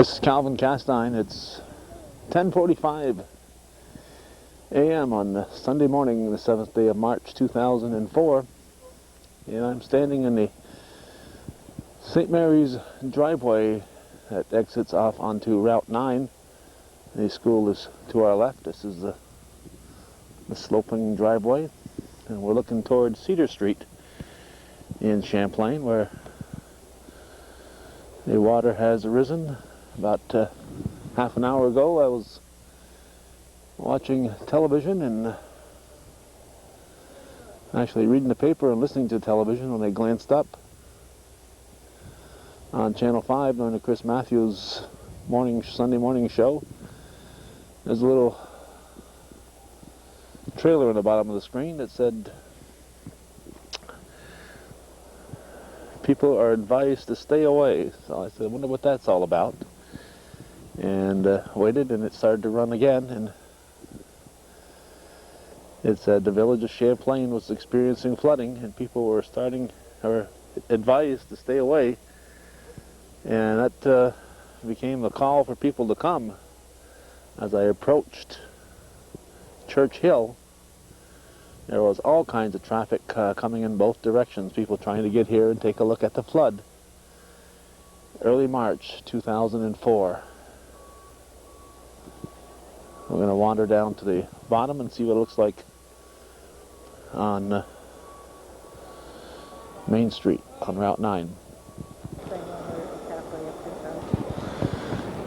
This is Calvin Castine. It's 10:45 a.m. on the Sunday morning, the 7th day of March 2004, and I'm standing in the St. Mary's driveway that exits off onto Route 9. The school is to our left. This is the sloping driveway, and we're looking towards Cedar Street in Champlain, where the water has risen. About half an hour ago, I was watching television and actually reading the paper and listening to television when I glanced up on Channel 5 during the Chris Matthews Sunday morning show. There's a little trailer on the bottom of the screen that said, "People are advised to stay away." So I said, I wonder what that's all about. And waited, and it started to run again, and it said the village of Champlain was experiencing flooding, and people were advised to stay away. And that became a call for people to come. As I approached Church Hill, there was all kinds of traffic coming in both directions, people trying to get here and take a look at the flood. Early March 2004. We're going to wander down to the bottom and see what it looks like on Main Street on Route 9.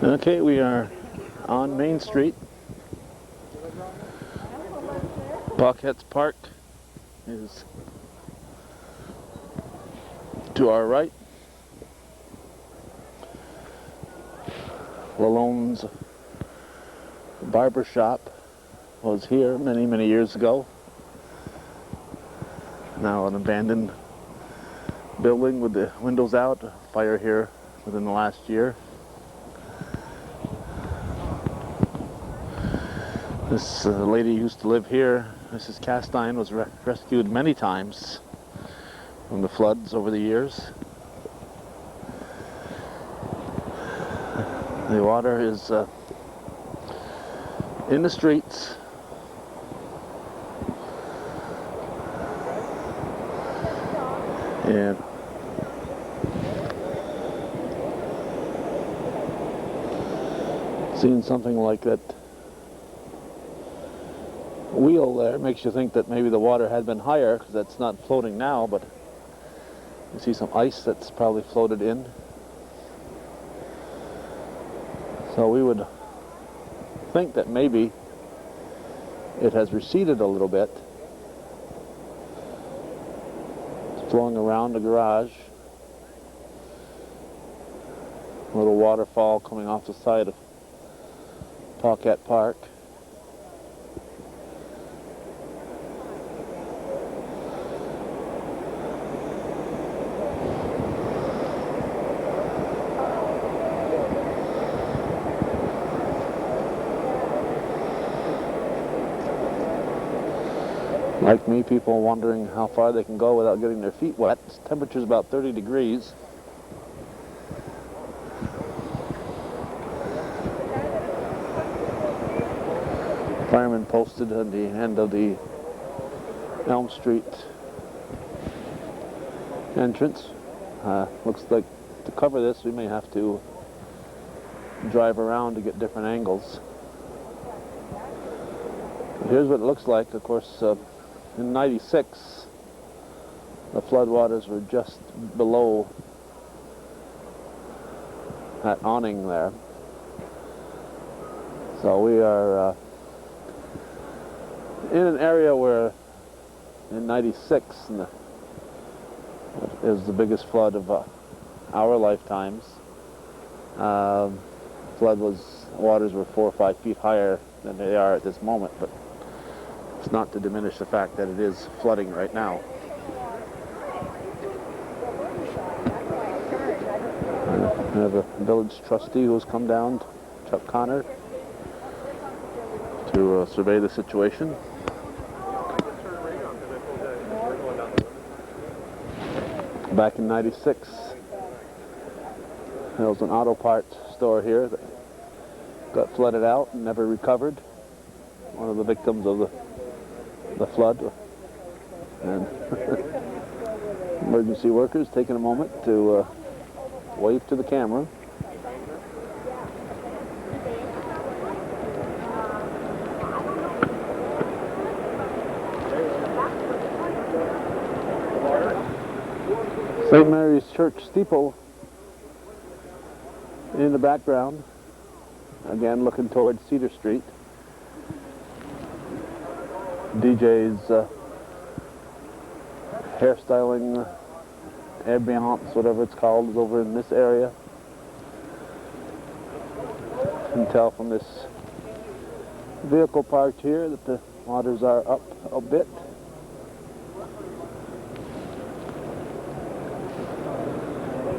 Okay, we are on Main Street. Buckhead's Park is to our right. Lalonde's barber shop was here many years ago. Now an abandoned building with the windows out. Fire here within the last year. This lady used to live here. Mrs. Castine was rescued many times from the floods over the years. The water is in the streets. And seeing something like that wheel there makes you think that maybe the water had been higher, because that's not floating now, but you see some ice that's probably floated in. So we would think that maybe it has receded a little bit. It's flowing around the garage. A little waterfall coming off the side of Buckhead Park. Like me, people wondering how far they can go without getting their feet wet. Temperature's about 30 degrees. Firemen posted at the end of the Elm Street entrance. Looks like to cover this we may have to drive around to get different angles. Here's what it looks like. Of course, in '96, the floodwaters were just below that awning there. So we are in an area where in '96 is the biggest flood of our lifetimes. Waters were 4 or 5 feet higher than they are at this moment, but it's not to diminish the fact that it is flooding right now. I have a village trustee who's come down, Chuck Connor, to survey the situation. Back in '96, there was an auto parts store here that got flooded out and never recovered. One of the victims of the flood. And emergency workers taking a moment to wave to the camera. St. Mary's Church steeple in the background, again looking towards Cedar Street. DJ's hairstyling ambiance, whatever it's called, is over in this area. You can tell from this vehicle parked here that the waters are up a bit.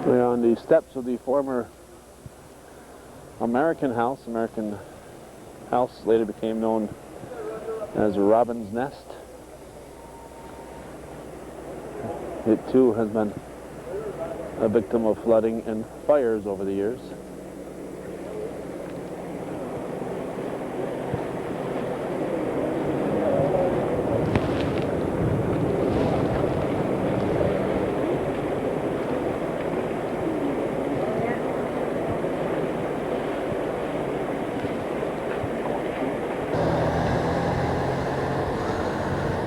We're on the steps of the former American House. American House later became known as Robin's Nest. It too has been a victim of flooding and fires over the years.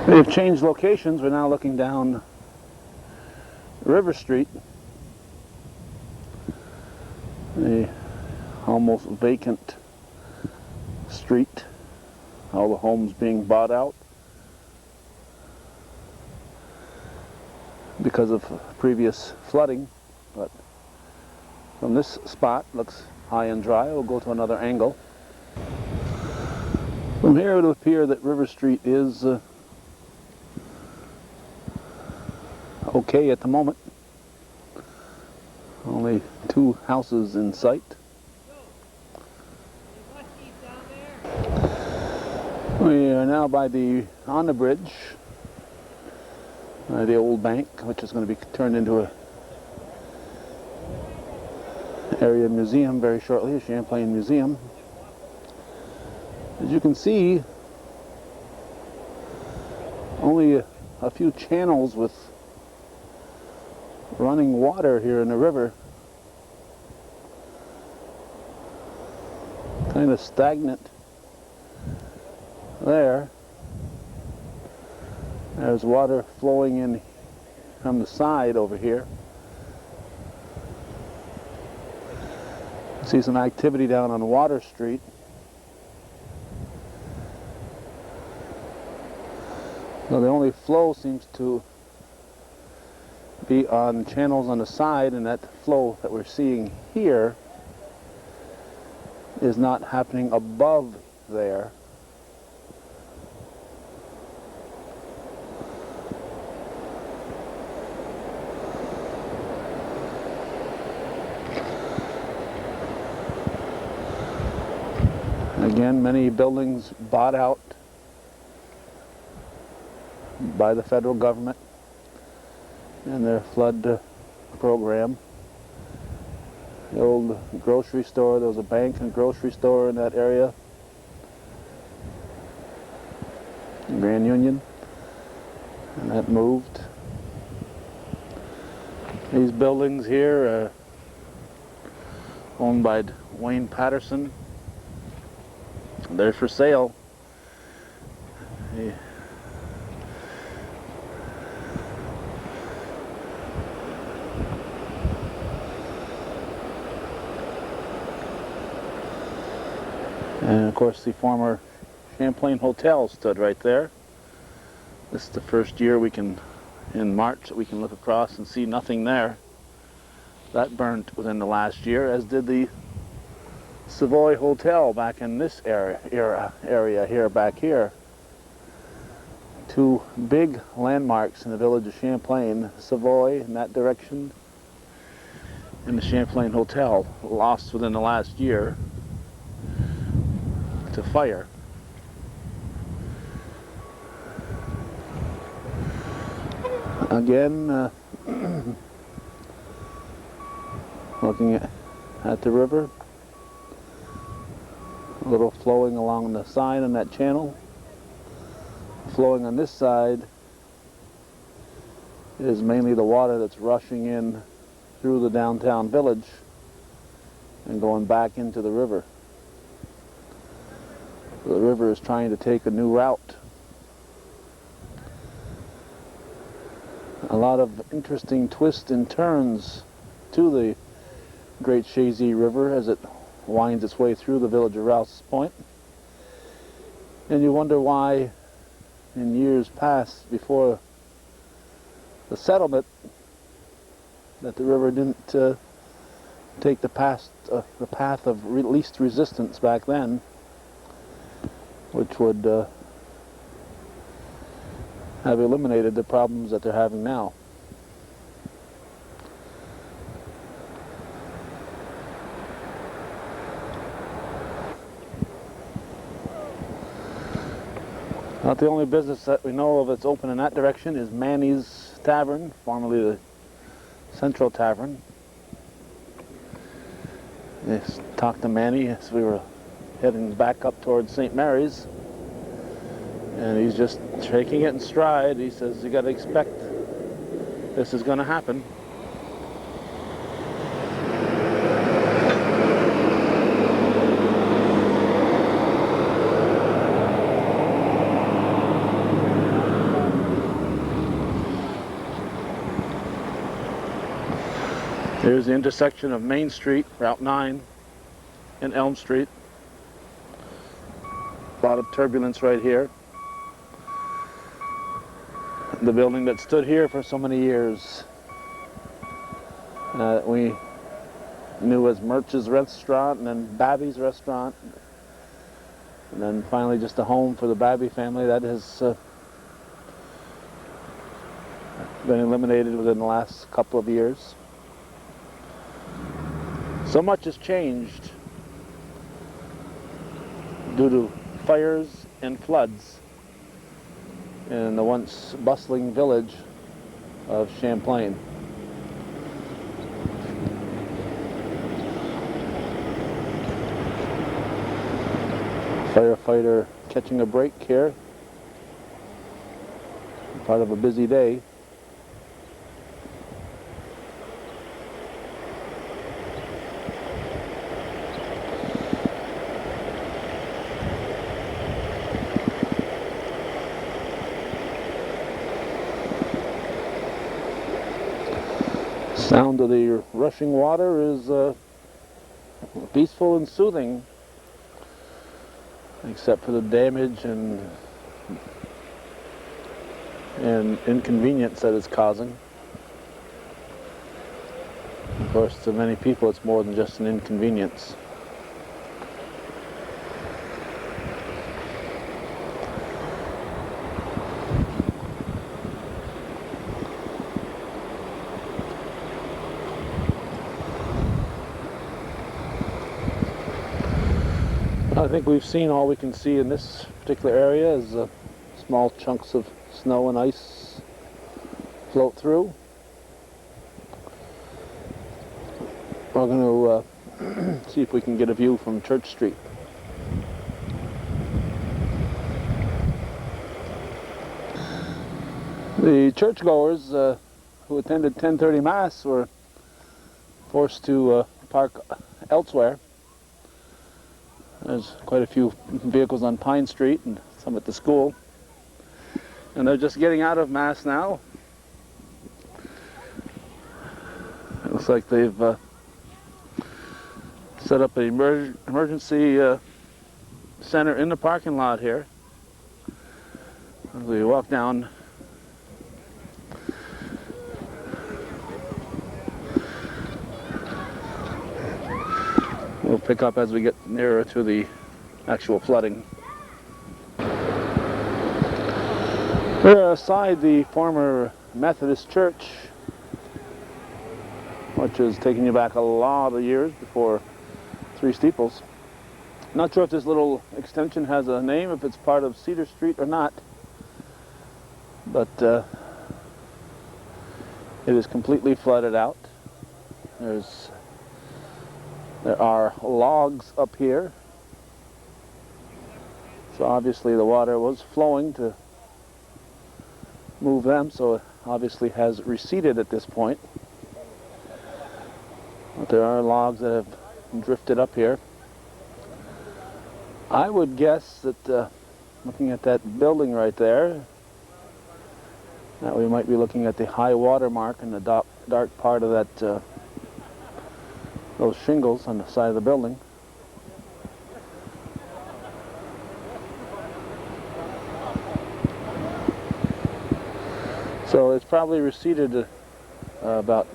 They've changed locations. We're now looking down River Street, the almost vacant street, all the homes being bought out because of previous flooding. But from this spot, looks high and dry. We'll go to another angle. From here it would appear that River Street is okay at the moment. Only 2 houses in sight. We are now on the bridge by the old bank, which is going to be turned into a area museum very shortly, a Champlain museum. As you can see, only a few channels with running water here in the river. Kind of stagnant there. There's water flowing in from the side over here. See some activity down on Water Street. So the only flow seems to be on channels on the side, and that flow that we're seeing here is not happening above there. Again, many buildings bought out by the federal government and their flood program. The old grocery store, there was a bank and grocery store in that area, in Grand Union, and that moved. These buildings here owned by Wayne Patterson, they're for sale. And of course the former Champlain Hotel stood right there. This is the first year in March, that we can look across and see nothing there. That burnt within the last year, as did the Savoy Hotel back in this area here, back here. 2 big landmarks in the village of Champlain, Savoy in that direction, and the Champlain Hotel, lost within the last year to fire. Again, looking at the river. A little flowing along the side on that channel. Flowing on this side is mainly the water that's rushing in through the downtown village and going back into the river. The river is trying to take a new route. A lot of interesting twists and turns to the Great Chazy River as it winds its way through the village of Rouse's Point. And you wonder why in years past, before the settlement, that the river didn't take the path of least resistance back then, which would have eliminated the problems that they're having now. Not the only business that we know of that's open in that direction is Manny's Tavern, formerly the Central Tavern. I talked to Manny as we were heading back up towards St. Mary's, and he's just taking it in stride. He says, you got to expect this is going to happen. Here's the intersection of Main Street, Route 9, and Elm Street. A lot of turbulence right here. The building that stood here for so many years, we knew as Murch's Restaurant, and then Babby's Restaurant, and then finally just a home for the Babby family. That has been eliminated within the last couple of years. So much has changed due to fires and floods in the once bustling village of Champlain. Firefighter catching a break here, part of a busy day. Sound of the rushing water is peaceful and soothing, except for the damage and inconvenience that it's causing. Of course, to many people it's more than just an inconvenience. I think we've seen all we can see in this particular area as small chunks of snow and ice float through. We're going to see if we can get a view from Church Street. The churchgoers who attended 10:30 Mass were forced to park elsewhere. There's quite a few vehicles on Pine Street and some at the school. And they're just getting out of Mass now. It looks like they've set up an emergency center in the parking lot here. As we walk down, we'll pick up as we get nearer to the actual flooding. We're outside the former Methodist church, which is taking you back a lot of years before three steeples. Not sure if this little extension has a name, if it's part of Cedar Street or not, but it is completely flooded out. There are logs up here So obviously the water was flowing to move them, so it obviously has receded at this point. But there are logs that have drifted up here. I would guess that looking at that building right there, that we might be looking at the high water mark in the dark part of that those shingles on the side of the building. So it's probably receded about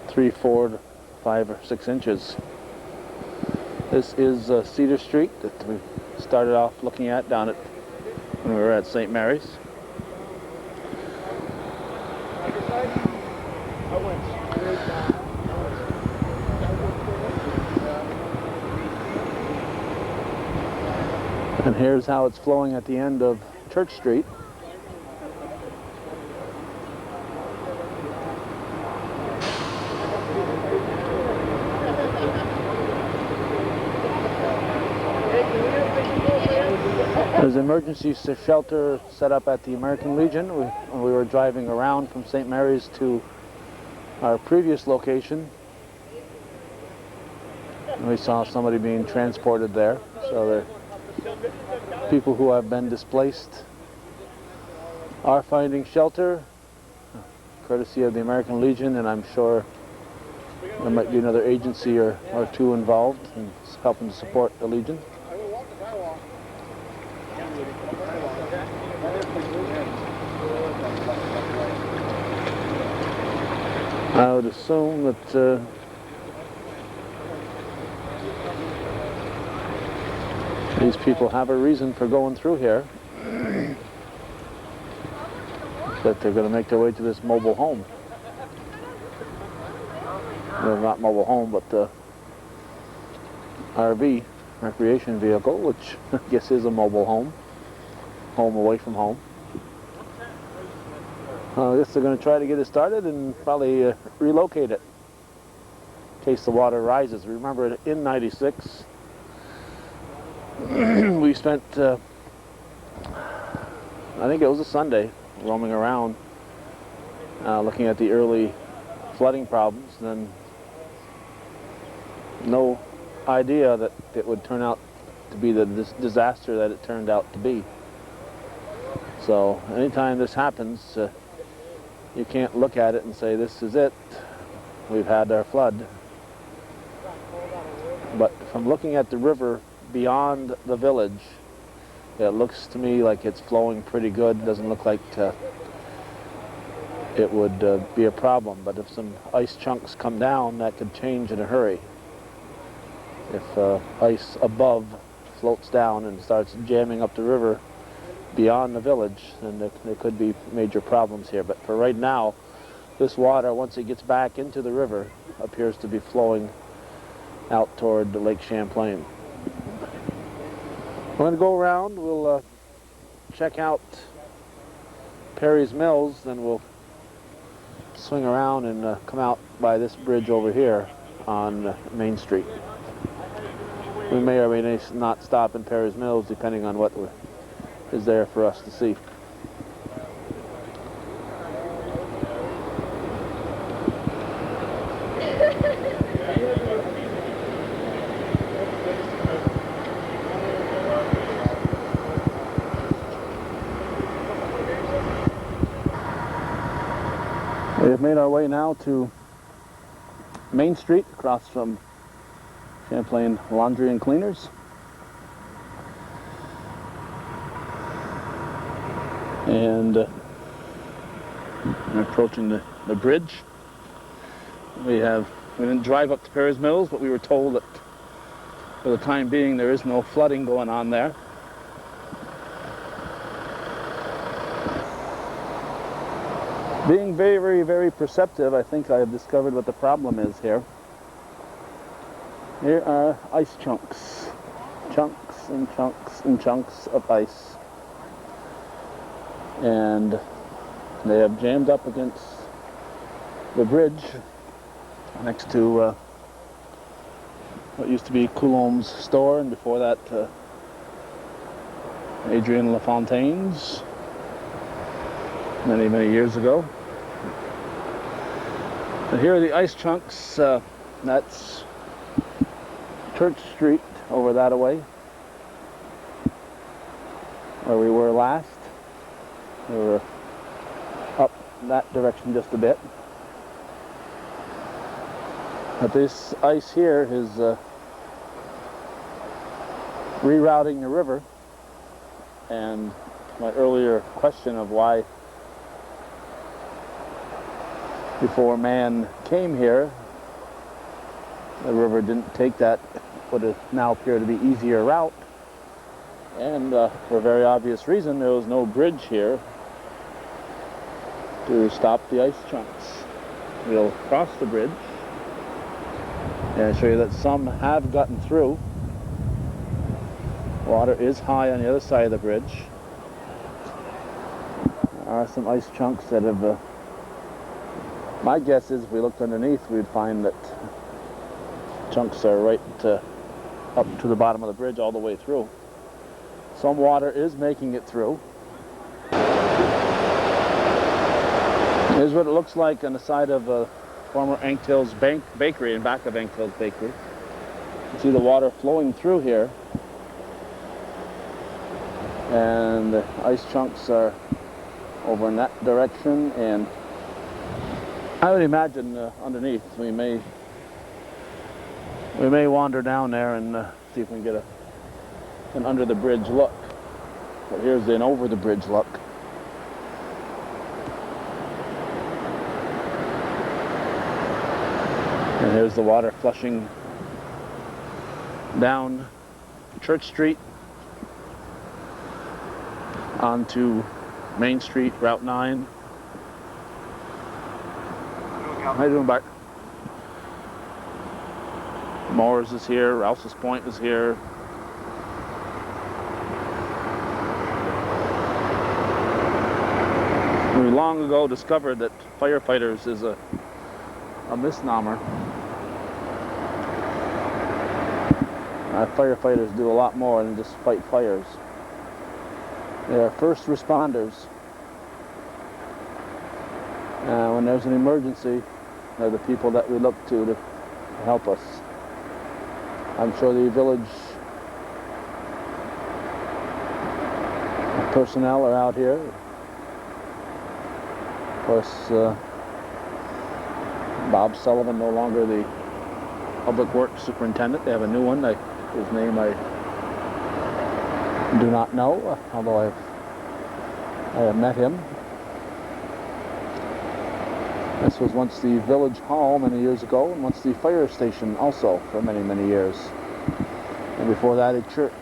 3, 4, 5 or 6 inches. This is Cedar Street that we started off looking at down at when we were at St. Mary's. And here's how it's flowing at the end of Church Street. There's an emergency shelter set up at the American Legion. When we were driving around from St. Mary's to our previous location, and we saw somebody being transported there. So there are people who have been displaced are finding shelter, courtesy of the American Legion, and I'm sure there might be another agency or two involved in helping to support the Legion. I would assume that these people have a reason for going through here, that they're going to make their way to this mobile home. Well, not mobile home, but the RV, recreation vehicle, which I guess is a mobile home away from home. I guess they're going to try to get it started and probably relocate it in case the water rises. Remember, in '96, we spent, I think it was a Sunday, roaming around, looking at the early flooding problems, and no idea that it would turn out to be the disaster that it turned out to be. So anytime this happens, you can't look at it and say, this is it, we've had our flood. But from looking at the river beyond the village, it looks to me like it's flowing pretty good. It doesn't look like it would be a problem. But if some ice chunks come down, that could change in a hurry. If ice above floats down and starts jamming up the river beyond the village, then there could be major problems here. But for right now, this water, once it gets back into the river, appears to be flowing out toward Lake Champlain. We're going to go around, we'll check out Perry's Mills, then we'll swing around and come out by this bridge over here on Main Street. We may or may not stop in Perry's Mills, depending on what is there for us to see. We have made our way now to Main Street, across from Champlain Laundry and Cleaners. And we're approaching the bridge. We didn't drive up to Perry's Mills, but we were told that for the time being there is no flooding going on there. Being very, very, very perceptive, I think I have discovered what the problem is here. Here are ice chunks. Chunks and chunks and chunks of ice. And they have jammed up against the bridge next to what used to be Coulombe's store, and before that Adrian LaFontaine's many, many years ago. And here are the ice chunks. That's Church Street over that away, where we were last. We were up that direction just a bit. But this ice here is rerouting the river, and my earlier question of why before man came here the river didn't take that what is now appear to be easier route, and for a very obvious reason, there was no bridge here to stop the ice chunks. We'll cross the bridge and show you that some have gotten through. Water is high on the other side of the bridge. There are some ice chunks that have, my guess is if we looked underneath, we'd find that chunks are right up to the bottom of the bridge all the way through. Some water is making it through. Here's what it looks like on the side of former Ankhill's Bakery, in back of Ankhill's Bakery. You can see the water flowing through here, and the ice chunks are over in that direction, and I would imagine underneath we may wander down there and see if we can get an under the bridge look. But here's an over the bridge look. And here's the water flushing down Church Street onto Main Street, Route 9. How you doing, Bart? Moore's is here, Rouse's Point is here. We long ago discovered that firefighters is a misnomer. Firefighters do a lot more than just fight fires. They are first responders. When there's an emergency, they're the people that we look to help us. I'm sure the village personnel are out here. Of course, Bob Sullivan, no longer the Public Works Superintendent. They have a new one. His name I do not know, although I have met him. This was once the village hall many years ago, and once the fire station also for many, many years. And before that, a church.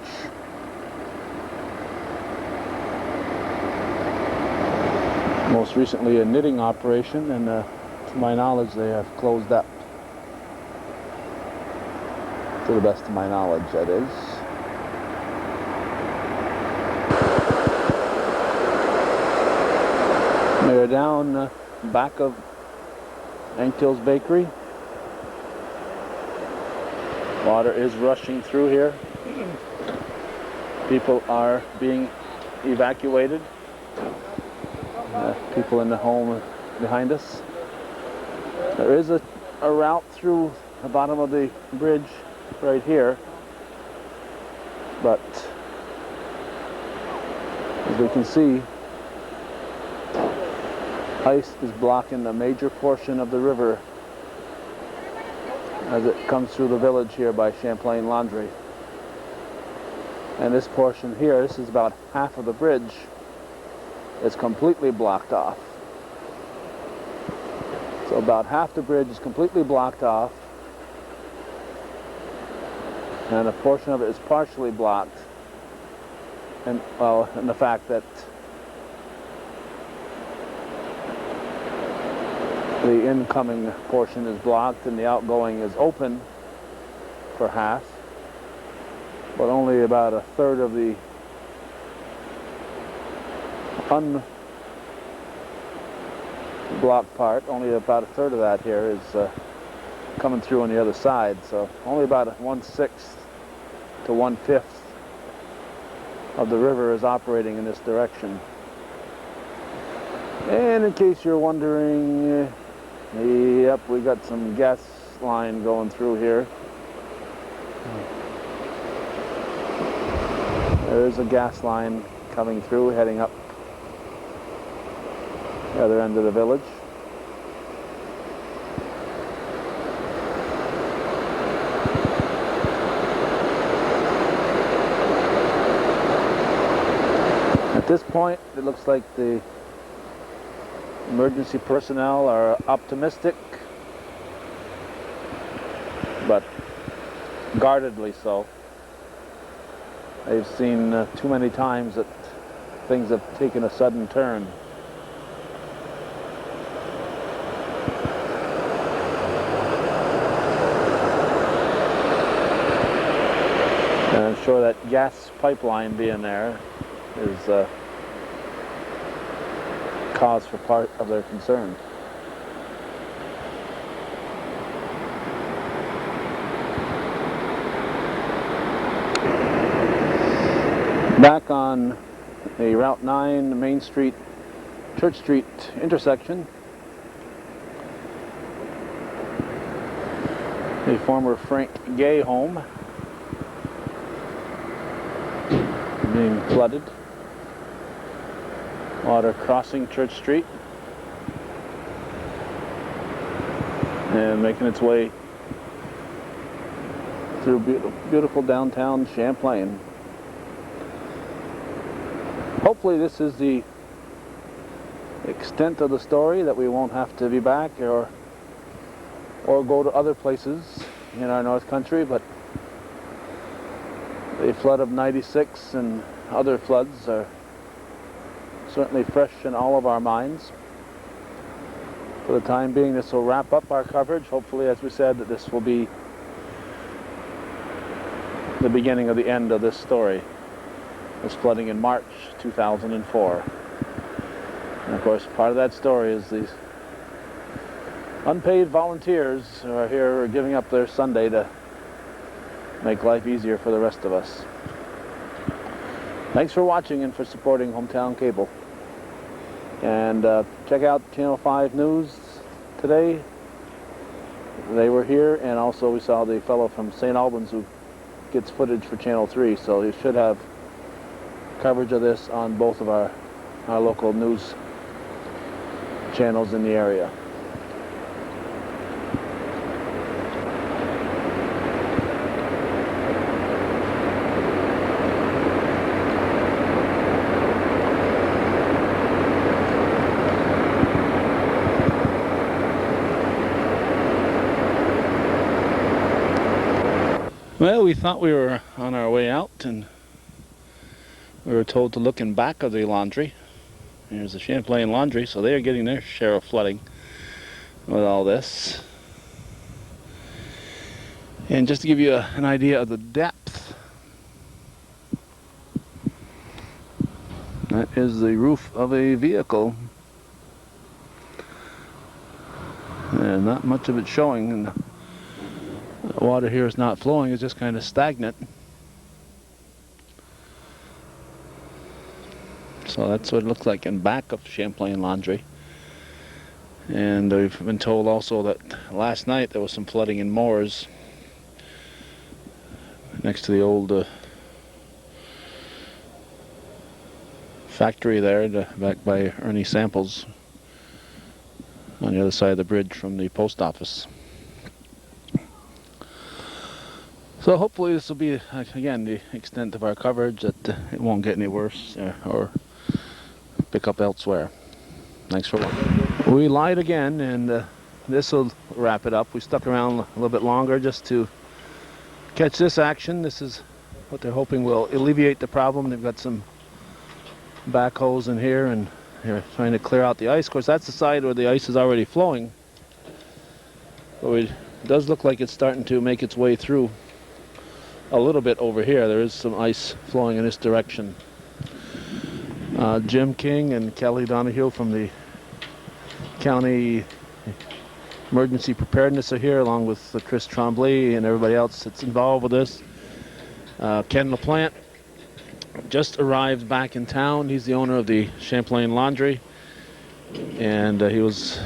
Most recently a knitting operation, and to my knowledge they have closed up. To the best of my knowledge, that is. We're down back of Ankhill's Bakery. Water is rushing through here. People are being evacuated. People in the home behind us. There is a route through the bottom of the bridge right here, but as we can see, ice is blocking a major portion of the river as it comes through the village here by Champlain Laundry. And this portion here, this is about half of the bridge, is completely blocked off. So about half the bridge is completely blocked off, and a portion of it is partially blocked. And the fact that the incoming portion is blocked and the outgoing is open for half, but only about a third of the unblocked part, only about a third of that here is coming through on the other side. So only about 1/6 to 1/5 of the river is operating in this direction. And in case you're wondering, yep, we got some gas line going through here. There's a gas line coming through, heading up the other end of the village. At this point, it looks like the emergency personnel are optimistic, but guardedly so. They've seen too many times that things have taken a sudden turn. And I'm sure that gas pipeline being there is cause for part of their concern. Back on the Route 9 Main Street, Church Street intersection, the former Frank Gay home being flooded. Water crossing Church Street and making its way through beautiful downtown Champlain. Hopefully this is the extent of the story, that we won't have to be back or go to other places in our North Country, but the flood of '96 and other floods are certainly fresh in all of our minds. For the time being, this will wrap up our coverage. Hopefully, as we said, that this will be the beginning of the end of this story. This flooding in March 2004. And of course, part of that story is these unpaid volunteers who are here giving up their Sunday to make life easier for the rest of us. Thanks for watching and for supporting Hometown Cable. And check out Channel 5 News today. They were here, and also we saw the fellow from St. Albans who gets footage for Channel 3, so you should have coverage of this on both of our local news channels in the area. Well, we thought we were on our way out, and we were told to look in back of the laundry. Here's the Champlain laundry, so they are getting their share of flooding with all this. And just to give you an idea of the depth, that is the roof of a vehicle. And not much of it showing, and the water here is not flowing, it's just kind of stagnant. So that's what it looks like in back of Champlain Laundry. And we've been told also that last night there was some flooding in Moores, next to the old factory there, back by Ernie Samples, on the other side of the bridge from the post office. So hopefully this will be, again, the extent of our coverage, that it won't get any worse or pick up elsewhere. Thanks for watching. We lied again, and this will wrap it up. We stuck around a little bit longer just to catch this action. This is what they're hoping will alleviate the problem. They've got some backhoes in here, and they're trying to clear out the ice. Of course, that's the side where the ice is already flowing. But it does look like it's starting to make its way through a little bit over here. There is some ice flowing in this direction. Jim King and Kelly Donahue from the County Emergency Preparedness are here, along with Chris Tremblay and everybody else that's involved with this. Ken LaPlante just arrived back in town. He's the owner of the Champlain Laundry, and he was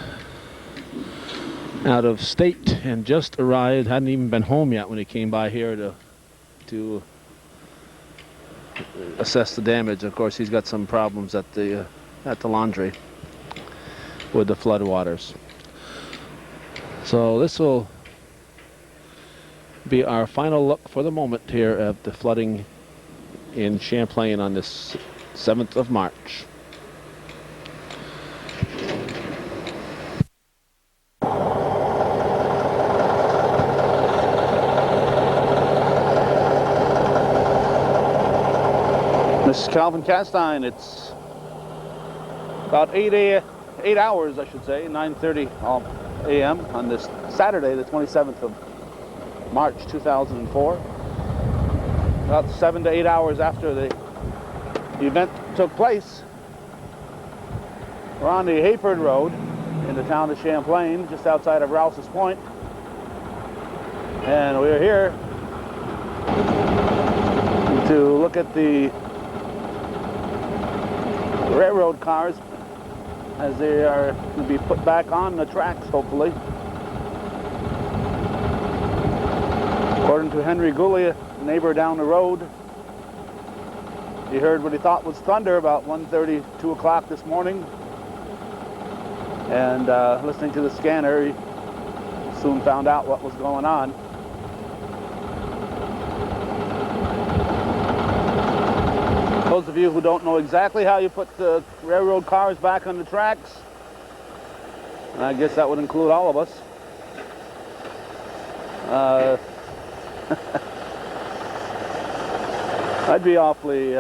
out of state and just arrived. Hadn't even been home yet when he came by here to assess the damage. Of course, he's got some problems at the laundry with the floodwaters. So this will be our final look for the moment here at the flooding in Champlain on this 7th of March. This is Calvin Castine. It's about 8 hours, I should say, 9:30 a.m. on this Saturday, the 27th of March 2004. About 7 to 8 hours after the event took place. We're on the Hayford Road in the town of Champlain, just outside of Rouse's Point. And we're here to look at the railroad cars as they are to be put back on the tracks, hopefully. According to Henry Gooley, a neighbor down the road, he heard what he thought was thunder about 1:30, 2 o'clock this morning. And listening to the scanner, he soon found out what was going on. Those of you who don't know exactly how you put the railroad cars back on the tracks, and I guess that would include all of us, I'd be awfully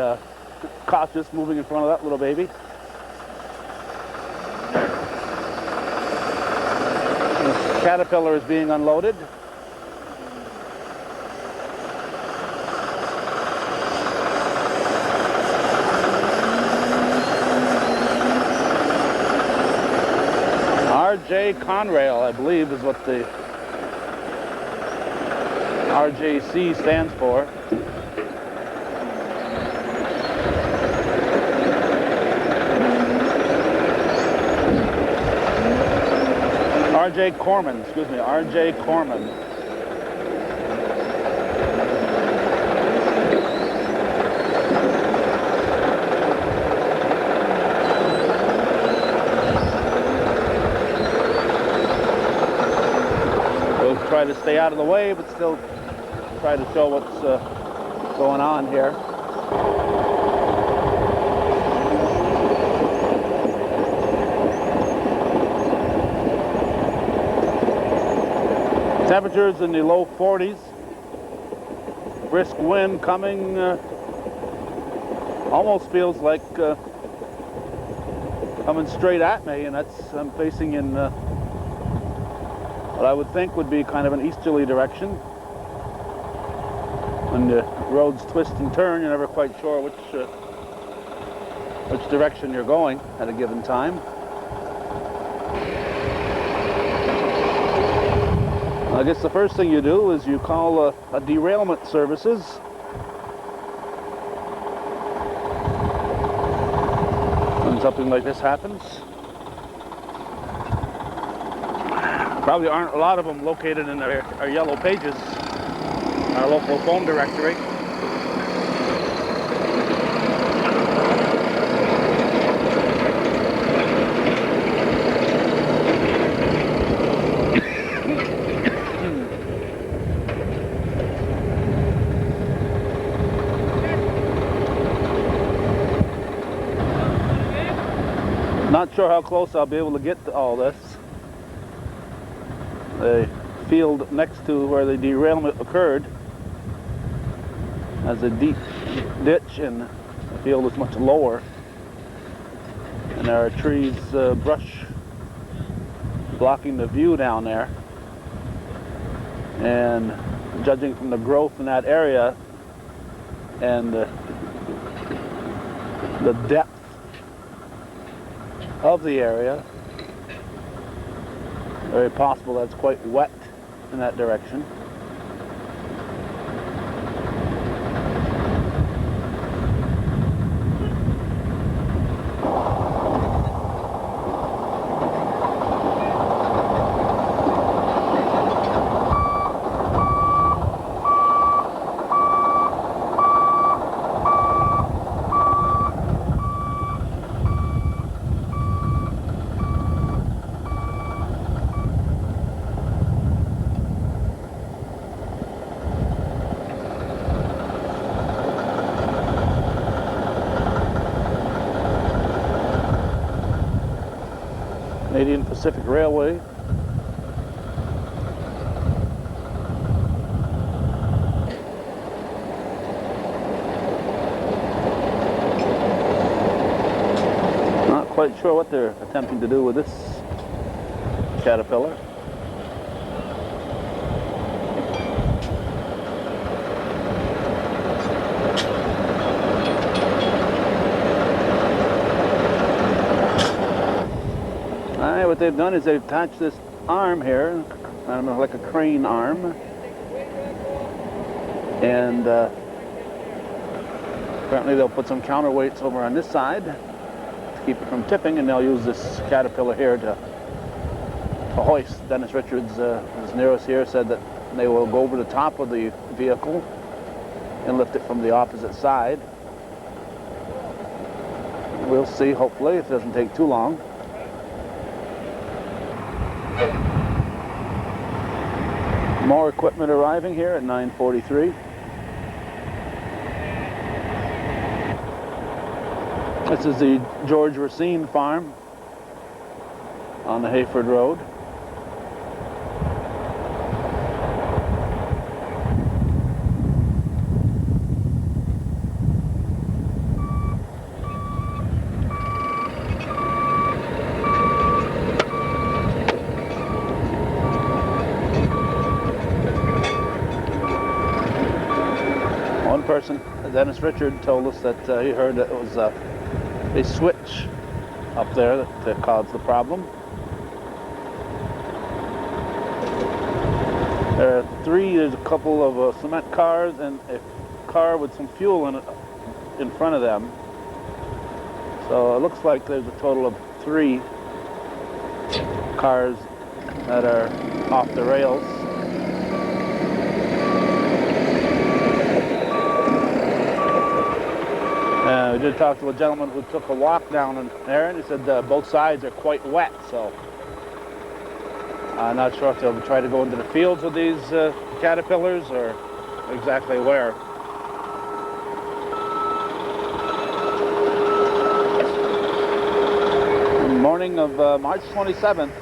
cautious moving in front of that little baby. This Caterpillar is being unloaded. RJ Conrail, I believe, is what the RJC stands for. RJ Corman, excuse me, RJ Corman. Try to stay out of the way, but still try to show what's going on here. Temperatures in the low 40s. Brisk wind coming. Almost feels like coming straight at me, and I'm facing in what I would think would be kind of an easterly direction. When the roads twist and turn, you're never quite sure which direction you're going at a given time. I guess the first thing you do is you call a derailment services. When something like this happens. Probably aren't a lot of them located in our yellow pages, our local phone directory. Not sure how close I'll be able to get to all this. The field next to where the derailment occurred has a deep ditch, and the field is much lower, and there are trees, brush blocking the view down there. And judging from the growth in that area and the depth of the area, very possible that's quite wet in that direction. Canadian Pacific Railway. Not quite sure what they're attempting to do with this caterpillar. Alright, what they've done is they've attached this arm here, I don't know, like a crane arm, and apparently they'll put some counterweights over on this side to keep it from tipping, and they'll use this caterpillar here to hoist. Dennis Richards, who's nearest here, said that they will go over the top of the vehicle and lift it from the opposite side. We'll see, hopefully, if it doesn't take too long. More equipment arriving here at 9:43. This is the George Racine farm on the Hayford Road. One person, Dennis Richard, told us that he heard that it was a switch up there that caused the problem. There's a couple of cement cars and a car with some fuel in it in front of them. So it looks like there's a total of 3 cars that are off the rails. We did talk to a gentleman who took a walk down in there, and he said both sides are quite wet, so I'm not sure if they'll try to go into the fields with these caterpillars or exactly where. Morning of March 27th.